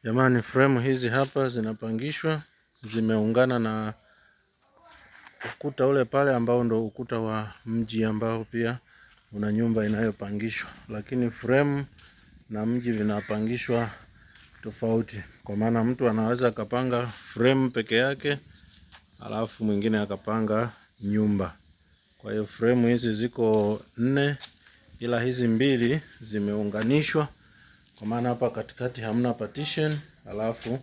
Jamani, frame hizi hapa zinapangishwa, zimeungana na ukuta ule pale ambao ndo ukuta wa mji ambao pia una nyumba inayopangishwa, lakini frame na mji vinapangishwa tofauti. Kwa maana mtu anaweza akapanga frame peke yake alafu mwingine akapanga nyumba. Kwa hiyo frame hizi ziko 4, ila hizi 2 zimeunganishwa, kwa maana hapa katikati hamna partition, alafu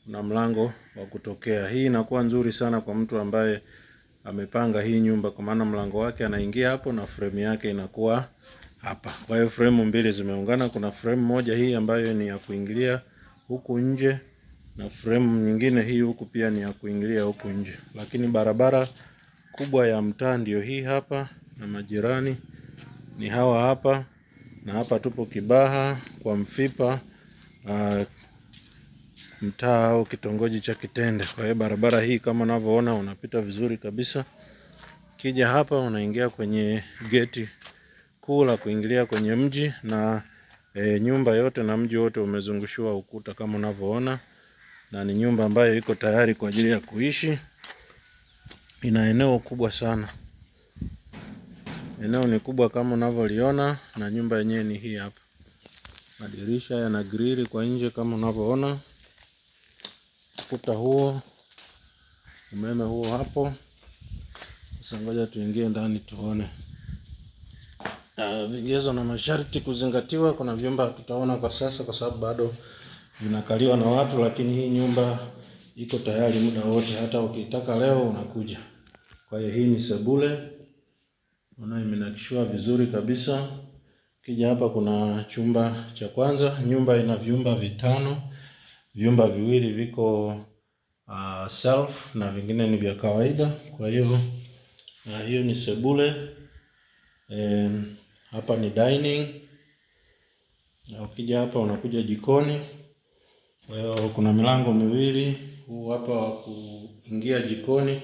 kuna mlango wa kutokea. Hii inakuwa nzuri sana kwa mtu ambaye amepanga hii nyumba, kwa maana mlango wake anaingia hapo na frame yake inakuwa hapa. Kwa hiyo frame 2 zimeungana. Kuna frame moja hii ambayo ni ya kuingilia huku nje, na frame nyingine hii huku pia ni ya kuingilia huku nje. Lakini barabara kubwa ya mtaa ndio hii hapa, na majirani ni hawa hapa, na hapa tupo Kibaha kwa Mfipa, mtaa au kitongoji cha Kitende. Kwa hiyo barabara hii kama unavyoona unapita vizuri kabisa. Kija hapa unaingia kwenye geti kuu la kuingilia kwenye mji, na nyumba yote na mji wote umezungushiwa ukuta kama unavyoona, na ni nyumba ambayo iko tayari kwa ajili ya kuishi. Ina eneo kubwa sana. Eneo ni kubwa kama unavyoliona, na nyumba yenyewe ni hii hapa. Madirisha yana grili kwa nje kama unavyoona. Ukuta huo, umeme huo hapo. Sasa ngoja tuingie ndani tuone. Vigezo na masharti kuzingatiwa. Kuna vyumba tutaona kwa sasa kwa sababu bado vinakaliwa na watu, lakini hii nyumba iko tayari muda wote, hata ukitaka leo unakuja. Kwa hiyo hii ni sebule. Unaona imenakishiwa vizuri kabisa. Kija hapa kuna chumba cha kwanza. Nyumba ina vyumba 5. Vyumba 2 viko self na vingine ni vya kawaida. Kwa hiyo hiyo ni sebule. Hapa ni dining. Na ukija hapa unakuja jikoni. Kwa hiyo kuna milango 2. Huu hapa wa kuingia jikoni.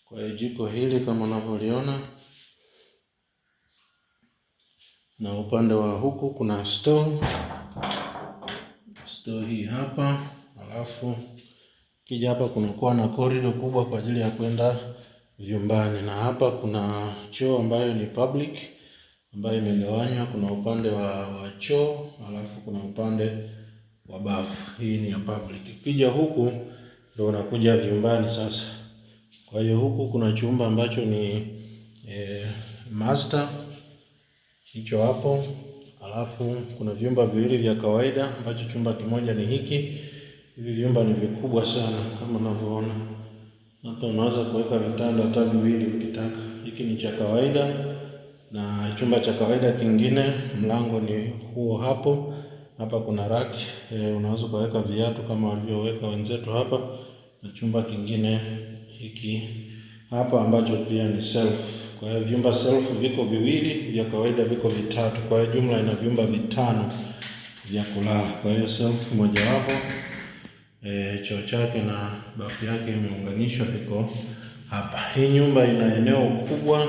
Kwa hiyo jiko hili kama unavyoliona. Na upande wa huku kuna store. Store hii hapa. Alafu kija hapa kunakuwa na corridor kubwa kwa ajili ya kwenda vyumbani, na hapa kuna choo ambayo ni public ambayo imegawanywa. Kuna upande wa choo, alafu kuna upande wa bafu. Hii ni ya public. Kija huku ndio unakuja vyumbani sasa. Kwa hiyo huku kuna chumba ambacho ni master, hicho hapo. Alafu kuna vyumba 2 vya kawaida ambacho chumba kimoja ni hiki. Hivi vyumba ni vikubwa sana kama unavyoona. Hapa unaweza kuweka vitanda hata 2 ukitaka. Hiki ni cha kawaida, na chumba cha kawaida kingine mlango ni huo hapo. Hapa kuna rack, unaweza kuweka viatu kama walivyoweka wenzetu hapa, na chumba kingine hiki hapa ambacho pia ni self. Kwa hiyo vyumba self viko 2, vya kawaida viko 3. Kwa hiyo jumla ina vyumba 5 vya kulala. Kwa hiyo self moja wapo, choo chake na bafu yake imeunganishwa, viko hapa. Hii nyumba ina eneo kubwa.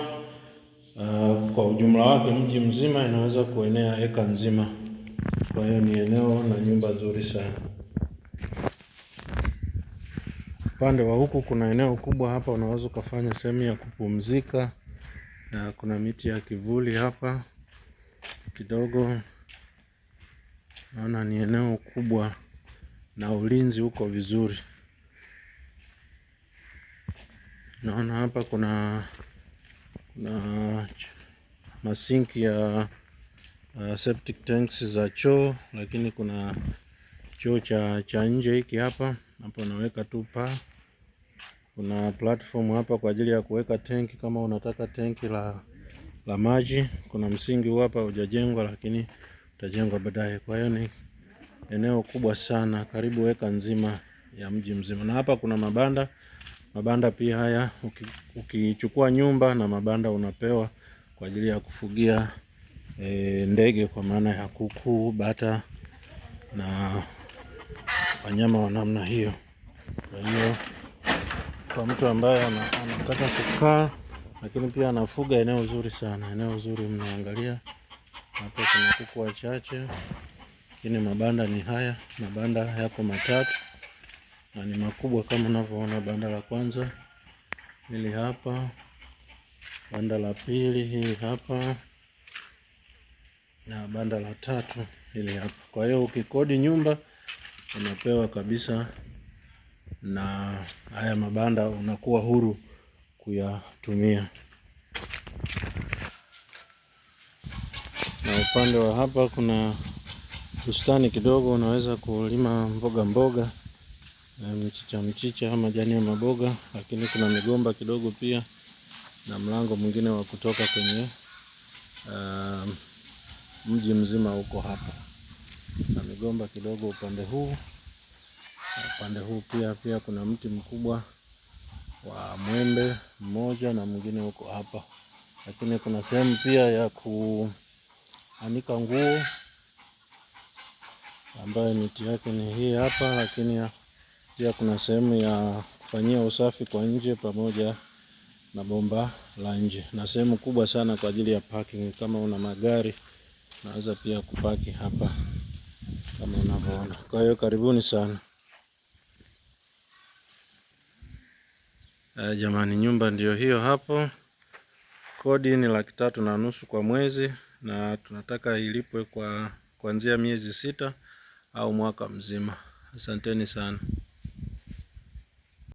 Kwa ujumla wake mji mzima inaweza kuenea eka nzima. Kwa hiyo ni eneo na nyumba nzuri sana. Upande wa huku kuna eneo kubwa hapa, unaweza kufanya sehemu ya kupumzika, na kuna miti ya kivuli hapa kidogo. Naona ni eneo kubwa na ulinzi uko vizuri. Naona hapa kuna masinki ya septic tanks za choo, lakini kuna choo cha nje hiki hapa. Hapo unaweka tu paa. Kuna platform hapa kwa ajili ya kuweka tanki kama unataka tanki la maji. Kuna msingi huu hapa hujajengwa, lakini utajengwa baadaye. Kwa hiyo ni eneo kubwa sana, karibu eka nzima ya mji mzima. Na hapa kuna mabanda pia haya. Ukichukua nyumba na mabanda unapewa kwa ajili ya kufugia ndege, kwa maana ya kuku, bata na wanyama wa namna hiyo. Kwa hiyo kwa mtu ambaye anataka kukaa lakini pia anafuga, eneo zuri sana, eneo zuri. Mnaangalia hapa kuna kuku wachache, lakini mabanda ni haya. Mabanda yako matatu na ni makubwa kama unavyoona. Banda la kwanza hili hapa, banda la pili hili hapa, na banda la tatu hili hapa. Kwa hiyo ukikodi nyumba unapewa kabisa na haya mabanda, unakuwa huru kuyatumia. Na upande wa hapa kuna bustani kidogo, unaweza kulima mboga, mchicha, majani ya maboga, lakini kuna migomba kidogo pia, na mlango mwingine wa kutoka kwenye mji mzima huko hapa, na migomba kidogo upande huu. Upande huu pia kuna mti mkubwa wa mwembe mmoja na mwingine huko hapa, lakini kuna sehemu pia ya kuanika nguo ambayo miti yake ni hii hapa, lakini pia kuna sehemu ya kufanyia usafi kwa nje pamoja na bomba la nje, na sehemu kubwa sana kwa ajili ya parking. Kama una magari naweza pia kupaki hapa kama unavyoona. Kwa hiyo karibuni sana. Jamani, nyumba ndiyo hiyo hapo. Kodi ni 3,500 kwa mwezi, na tunataka ilipwe kwa kuanzia miezi 6 au mwaka mzima. Asanteni sana.